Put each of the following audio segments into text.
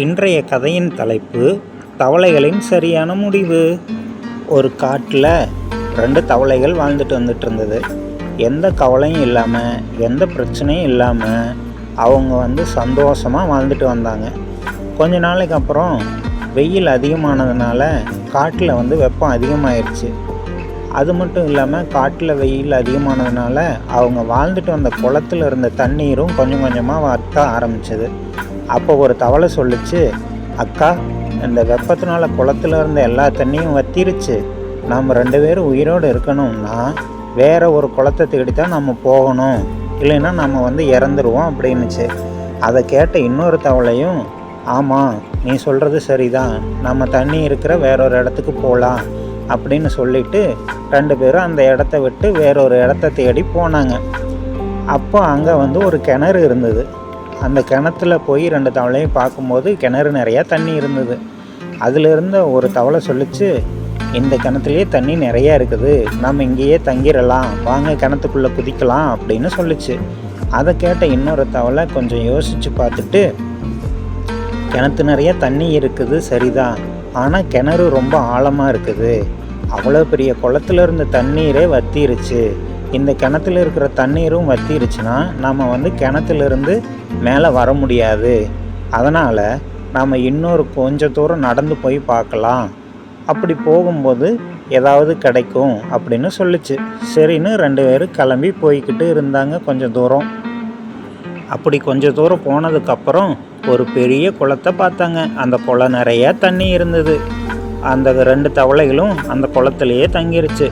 இன்றைய கதையின் தலைப்பு தவளைகளின் சரியான முடிவு. ஒரு காட்டில் 2 தவளைகள் வாழ்ந்துட்டு வந்துட்டு இருந்தது. எந்த கவலையும் இல்லாமல், எந்த பிரச்சனையும் இல்லாமல் அவங்க சந்தோஷமாக வாழ்ந்துட்டு வந்தாங்க. கொஞ்ச நாளைக்கு அப்புறம் வெயில் அதிகமானதுனால காட்டில் வெப்பம் அதிகமாகிடுச்சு. அது மட்டும் இல்லாமல் காட்டில் வெயில் அதிகமானதுனால அவங்க வாழ்ந்துட்டு வந்த குளத்தில் இருந்த தண்ணீரும் கொஞ்சம் கொஞ்சமாக வற்ற ஆரம்பிச்சது. அப்போ ஒரு தவளை சொல்லிச்சு, அக்கா, இந்த வெப்பத்தினால குளத்தில் இருந்த எல்லா தண்ணியும் வற்றிருச்சு. நம்ம 2 பேரும் உயிரோடு இருக்கணும்னா வேறு ஒரு குளத்தை தேடித்தான் நம்ம போகணும், இல்லைன்னா நம்ம இறந்துருவோம் அப்படின்னுச்சு. அதை கேட்ட இன்னொரு தவளையும், ஆமாம், நீ சொல்கிறது சரிதான், நம்ம தண்ணி இருக்கிற வேறொரு இடத்துக்கு போகலாம் அப்படின்னு சொல்லிட்டு 2 பேரும் அந்த இடத்த விட்டு வேறொரு இடத்த தேடி போனாங்க. அப்போ அங்கே ஒரு கிணறு இருந்தது. அந்த கிணத்துல போய் 2 தவளையும் பார்க்கும்போது கிணறு நிறையா தண்ணி இருந்தது. அதில் இருந்த ஒரு தவளை சொல்லிச்சு, இந்த கிணத்துலேயே தண்ணி நிறையா இருக்குது, நம்ம இங்கேயே தங்கிடலாம், வாங்க கிணத்துக்குள்ளே குதிக்கலாம் அப்படின்னு சொல்லிச்சு. அதை கேட்ட இன்னொரு தவளை கொஞ்சம் யோசித்து பார்த்துட்டு, கிணத்து நிறையா தண்ணி இருக்குது சரிதான், ஆனால் கிணறு ரொம்ப ஆழமாக இருக்குது, அவ்வளோ பெரிய குளத்துல இருந்த தண்ணீரே வற்றிருச்சு, இந்த கிணத்துல இருக்கிற தண்ணீரும் வற்றிருச்சுன்னா நம்ம கிணத்துலேருந்து மேலே வர முடியாது, அதனால் நாம் இன்னொரு கொஞ்சம் தூரம் நடந்து போய் பார்க்கலாம், அப்படி போகும்போது ஏதாவது கிடைக்கும் அப்படின்னு சொல்லிச்சு. சரின்னு 2 பேரும் கிளம்பி போய்கிட்டு இருந்தாங்க கொஞ்சம் தூரம். அப்படி கொஞ்சம் தூரம் போனதுக்கப்புறம் ஒரு பெரிய குளத்தை பார்த்தாங்க. அந்த குளம் நிறையா தண்ணி இருந்தது. அந்த 2 தவளைகளும் அந்த குளத்துலையே தங்கிருச்சு.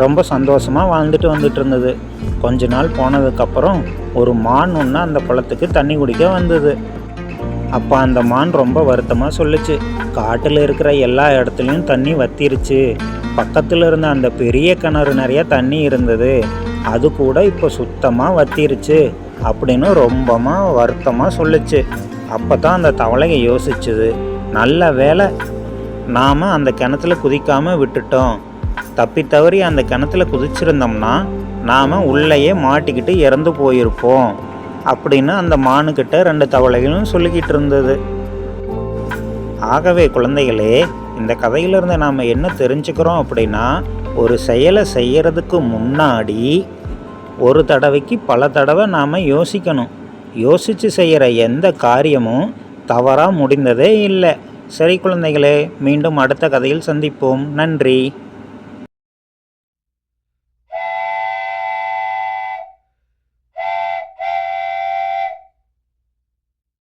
ரொம்ப சந்தோஷமாக வாழ்ந்துட்டு வந்துட்டு இருந்தது. கொஞ்ச நாள் போனதுக்கப்புறம் ஒரு மான் ஒன்று அந்த குளத்துக்கு தண்ணி குடிக்க வந்தது. அப்போ அந்த மான் ரொம்ப வருத்தமாக சொல்லிச்சு, காட்டில் இருக்கிற எல்லா இடத்துலையும் தண்ணி வற்றிருச்சு, பக்கத்தில் இருந்த அந்த பெரிய கிணறு நிறையா தண்ணி இருந்தது, அது கூட இப்போ சுத்தமாக வற்றிருச்சு அப்படின்னு ரொம்பமா வருத்தமாக சொல்லிச்சு. அப்போ தான் அந்த தவளையை யோசிச்சுது, நல்ல வேலை நாம் அந்த கிணத்துல குதிக்காமல் விட்டுட்டோம், தப்பி தவறி அந்த கிணத்துல குதிச்சிருந்தோம்னா நாம் உள்ளேயே மாட்டிக்கிட்டு இறந்து போயிருப்போம் அப்படின்னு அந்த மானுக்கிட்ட 2 தவளைகளும் சொல்லிக்கிட்டு இருந்தது. ஆகவே குழந்தைகளே, இந்த கதையிலிருந்து நாம் என்ன தெரிஞ்சுக்கிறோம் அப்படின்னா, ஒரு செயலை செய்யறதுக்கு முன்னாடி ஒரு தடவைக்கு பல தடவை நாம் யோசிக்கணும். யோசித்து செய்கிற எந்த காரியமும் தவறாக முடிந்ததே இல்லை. சரி குழந்தைகளே, மீண்டும் அடுத்த கதையில் சந்திப்போம். நன்றி.